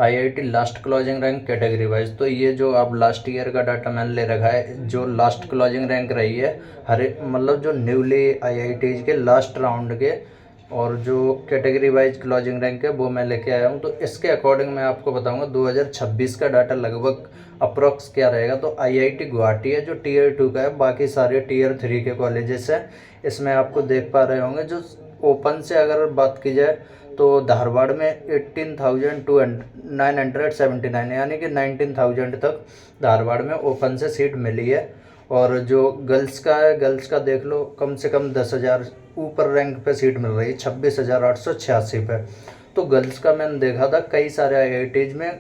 IIT last closing rank category wise. तो ये जो आप लास्ट ईयर का डाटा मैंने ले रखा है, जो लास्ट क्लोजिंग रैंक रही है हर मतलब जो न्यूली आईआईटीज के लास्ट राउंड के, और जो कैटेगरी वाइज क्लोजिंग रैंक है वो मैं लेके आया हूँ। तो इसके अकॉर्डिंग मैं आपको बताऊंगा 2026 का डाटा लगभग अप्रोक्स क्या रहेगा। तो आईआईटी गुवाहाटी है जो टीयर 2 का है, बाकी सारे टीयर 3 के कॉलेजेस हैं। इसमें आपको देख पा रहे होंगे जो ओपन से अगर बात की जाए तो धारवाड़ में 18,979 यानी कि 19,000 तक धारवाड़ में ओपन से सीट मिली है। और जो गर्ल्स का है, गर्ल्स का देख लो कम से कम 10,000 ऊपर रैंक पे सीट मिल रही है, 26,886 पे। तो गर्ल्स का मैंने देखा था कई सारे आईआईटीज में,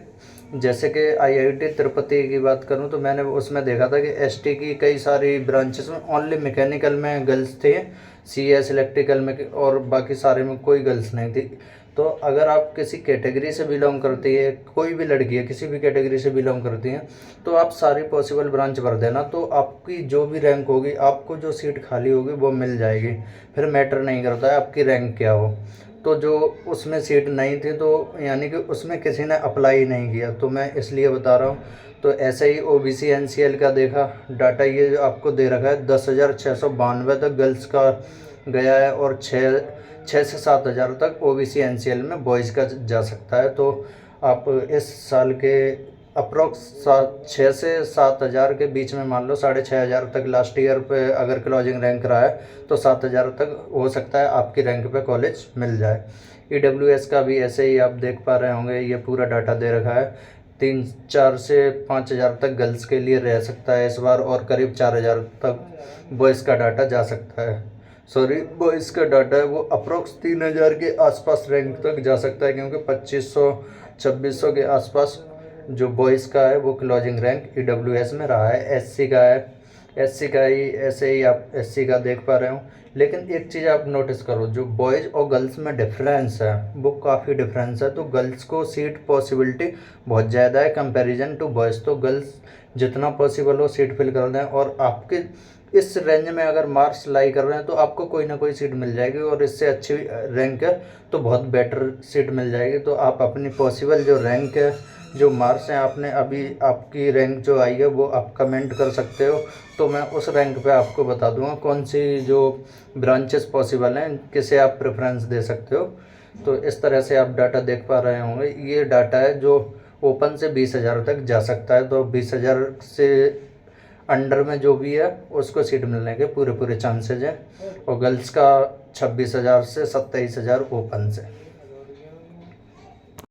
जैसे कि आईआईटी तिरुपति की बात करूं तो मैंने उसमें देखा था कि एसटी की कई सारी ब्रांचेस में ओनली मैकेनिकल में गर्ल्स थे, सीएस इलेक्ट्रिकल में, और बाकी सारे में कोई गर्ल्स नहीं थी। तो अगर आप किसी कैटेगरी से बिलोंग करती है, कोई भी लड़की है किसी भी कैटेगरी से बिलोंग करती हैं, तो आप सारी पॉसिबल ब्रांच भर देना, तो आपकी जो भी रैंक होगी, आपको जो सीट खाली होगी वो मिल जाएगी। फिर मैटर नहीं करता है आपकी रैंक क्या हो। तो जो उसमें सीट नहीं थी तो यानी कि उसमें किसी ने अप्लाई नहीं किया, तो मैं इसलिए बता रहा हूँ। तो ऐसे ही ओबीसी एनसीएल का देखा डाटा, ये जो आपको दे रखा है 10,692 तक गर्ल्स का गया है, और 6 से 7 हज़ार तक ओबीसी एनसीएल में बॉयज़ का जा सकता है। तो आप इस साल के अप्रोक्स 6 से 7 हज़ार के बीच में मान लो, 6,500 तक लास्ट ईयर पे अगर क्लोजिंग रैंक रहा है तो 7,000 तक हो सकता है आपकी रैंक पे कॉलेज मिल जाए। ईडब्ल्यूएस का भी ऐसे ही आप देख पा रहे होंगे, ये पूरा डाटा दे रखा है। 3-4 से 5 हज़ार तक गर्ल्स के लिए रह सकता है इस बार, और करीब 4,000 तक बॉयज़ का डाटा जा सकता है। सॉरी, बॉयज़ का डाटा है वो अप्रोक्स 3,000 के आसपास रैंक तक जा सकता है, क्योंकि 2,500-2,600 के आसपास जो बॉयज़ का है वो क्लोजिंग रैंक ईडब्ल्यूएस में रहा है। एससी का है, एससी का ही ऐसे ही आप एससी का देख पा रहे हो। लेकिन एक चीज़ आप नोटिस करो, जो बॉयज़ और गर्ल्स में डिफरेंस है वो काफ़ी डिफरेंस है। तो गर्ल्स को सीट पॉसिबिलिटी बहुत ज़्यादा है कंपैरिजन टू बॉयज़। तो गर्ल्स जितना पॉसिबल हो सीट फिल कर दें, और आपके इस रेंज में अगर मार्क्स लाई कर रहे हैं तो आपको कोई ना कोई सीट मिल जाएगी, और इससे अच्छी रैंक है तो बहुत बेटर सीट मिल जाएगी। तो आप अपनी पॉसिबल जो रैंक है, जो मार्क्स हैं, आपने अभी आपकी रैंक जो आई है वो आप कमेंट कर सकते हो, तो मैं उस रैंक पे आपको बता दूंगा कौन सी जो ब्रांचेस पॉसिबल हैं, किसे आप प्रेफरेंस दे सकते हो। तो इस तरह से आप डाटा देख पा रहे होंगे। ये डाटा है जो ओपन से 20,000 तक जा सकता है, तो 20,000 से अंडर में जो भी है उसको सीट मिलने के पूरे चांसेज हैं। और गर्ल्स का 26,000 से 27,000 ओपन से।